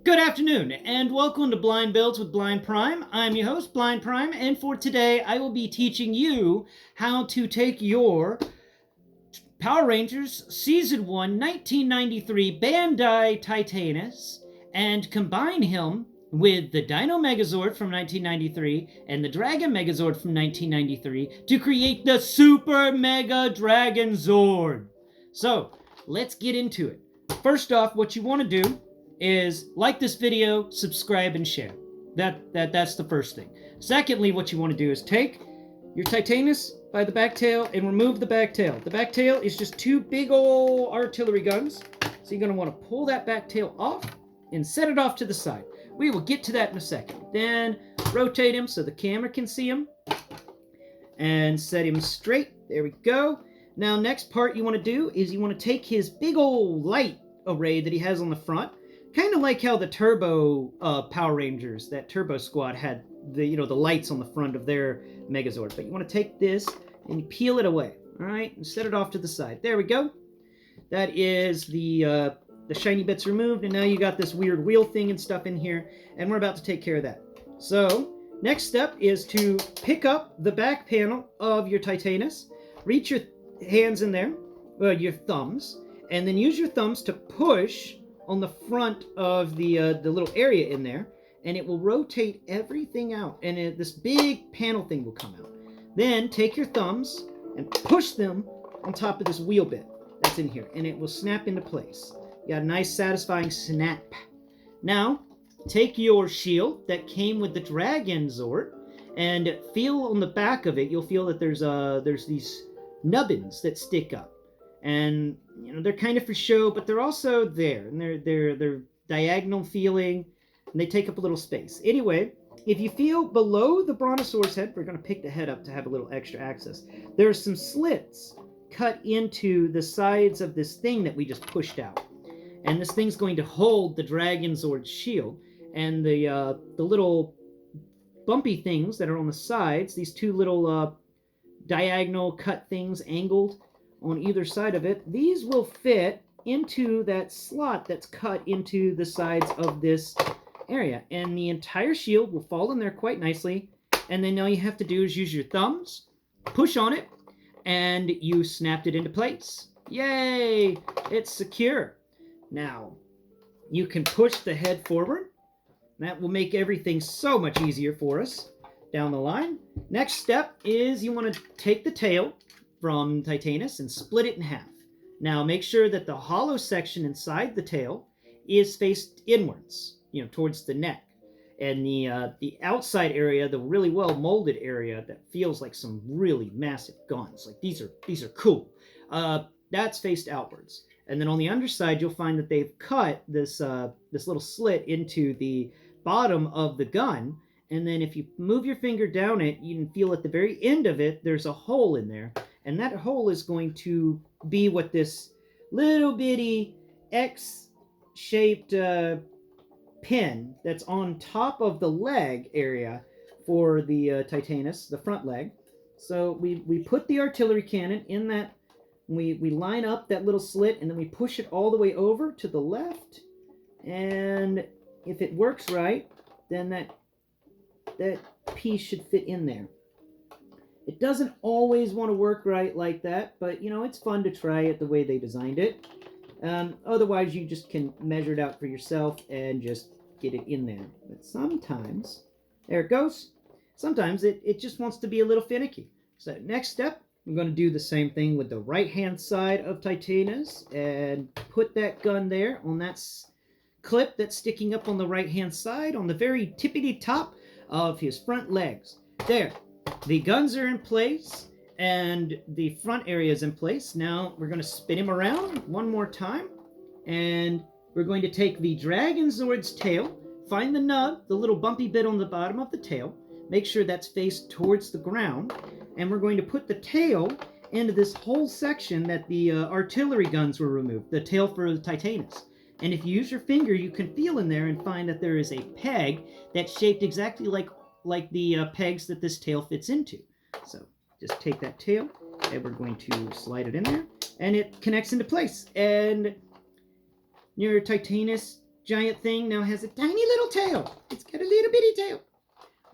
Good afternoon, and welcome to Blind Builds with Blind Prime. I'm your host, Blind Prime, and for today I will be teaching you how to take your Power Rangers Season 1 1993 Bandai Titanus and combine him with the Dino Megazord from 1993 and the Dragon Megazord from 1993 to create the Super-Mega-Dragon Zord. So, let's get into it. First off, what you want to do is like this video, subscribe, and share. That's the first thing. Secondly, what you want to do is take your Titanus by the back tail and remove the back tail. The back tail is just two big old artillery guns. So you're going to want to pull that back tail off and set it off to the side. We will get to that in a second. Then rotate him so the camera can see him. And set him straight. There we go. Now, next part you want to do is you want to take his big old light array that he has on the front. Kind of like how the Turbo Power Rangers, that Turbo Squad, had the the lights on the front of their Megazord. But you want to take this and you peel it away, all right, and set it off to the side. There we go. That is the shiny bits removed, and now you got this weird wheel thing and stuff in here, and we're about to take care of that. So next step is to pick up the back panel of your Titanus, reach your hands in there, your thumbs, and then use your thumbs to push on the front of the little area in there, and it will rotate everything out, and this big panel thing will come out. Then take your thumbs and push them on top of this wheel bit that's in here, and it will snap into place. You got a nice satisfying snap. Now take your shield that came with the Dragon Zord and feel on the back of it. You'll feel that there's these nubbins that stick up. And they're kind of for show, but they're also there, and they're diagonal feeling, and they take up a little space. Anyway, if you feel below the Brontosaurus head, we're going to pick the head up to have a little extra access. There are some slits cut into the sides of this thing that we just pushed out, and this thing's going to hold the Dragon Zord shield, and the little bumpy things that are on the sides, these two little diagonal cut things, angled on either side of it, these will fit into that slot that's cut into the sides of this area, and the entire shield will fall in there quite nicely. And then all you have to do is use your thumbs, push on it, and you snapped it into place. Yay! It's secure. Now you can push the head forward. That will make everything so much easier for us down the line. Next step is you want to take the tail from Titanus and split it in half. Now make sure that the hollow section inside the tail is faced inwards, towards the neck, and the outside area, the really well molded area that feels like some really massive guns, like these are cool, that's faced outwards. And then on the underside you'll find that they've cut this little slit into the bottom of the gun, and then if you move your finger down it, you can feel at the very end of it there's a hole in there. And that hole is going to be what this little bitty X-shaped pin that's on top of the leg area for the Titanus, the front leg. So we put the artillery cannon in that. We line up that little slit, and then we push it all the way over to the left. And if it works right, then that piece should fit in there. It doesn't always want to work right like that, but it's fun to try it the way they designed it. Otherwise, you just can measure it out for yourself and just get it in there. But sometimes, there it goes. Sometimes it just wants to be a little finicky. So next step, I'm going to do the same thing with the right-hand side of Titanus and put that gun there on that clip that's sticking up on the right-hand side on the very tippity top of his front legs. There. The guns are in place, and the front area is in place. Now we're going to spin him around one more time, and we're going to take the Dragon Zord's tail, find the nub, the little bumpy bit on the bottom of the tail, make sure that's faced towards the ground, and we're going to put the tail into this whole section that the artillery guns were removed, the tail for the Titanus. And if you use your finger, you can feel in there and find that there is a peg that's shaped exactly like the pegs that this tail fits into. So just take that tail, and we're going to slide it in there, and it connects into place. And Your Titanus giant thing now has a tiny little tail. It's got a little bitty tail.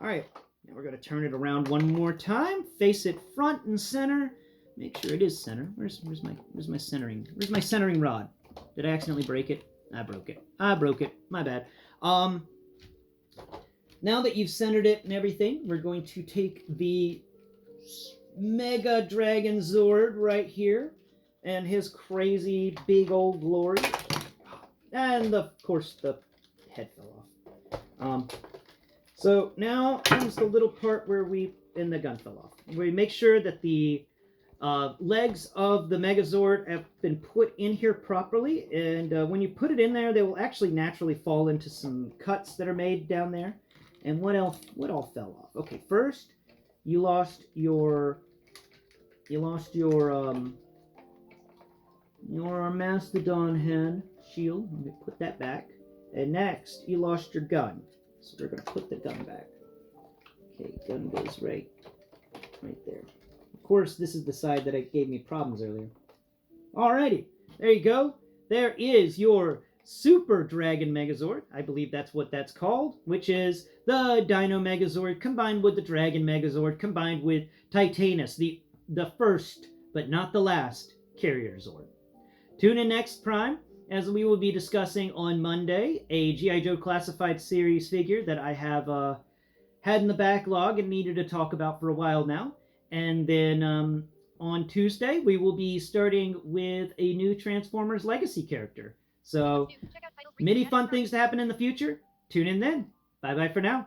All right, now we're going to turn it around one more time. Face it front and center. Make sure it is center. Where's my centering? Where's my centering rod? Did I accidentally break it? I broke it. I broke it. My bad. Now that you've centered it and everything, we're going to take the Mega-Dragon Zord right here and his crazy big old glory. And, of course, the head fell off. So now comes the little part where and the gun fell off. We make sure that the legs of the Megazord have been put in here properly. And when you put it in there, they will actually naturally fall into some cuts that are made down there. And what all fell off? Okay, first, you lost your Mastodon head shield. Let me put that back. And next, you lost your gun. So we're going to put the gun back. Okay, gun goes right there. Of course, this is the side that gave me problems earlier. Alrighty, there you go. There is your Super Dragon Megazord. I believe that's what that's called, which is the Dino Megazord combined with the Dragon Megazord combined with Titanus, the first but not the last carrier Zord. Tune in next Prime, as we will be discussing on Monday a G.I. Joe Classified Series figure that I have had in the backlog and needed to talk about for a while now. And then on Tuesday, we will be starting with a new Transformers Legacy character. So, many fun things to happen in the future. Tune in then. Bye-bye for now.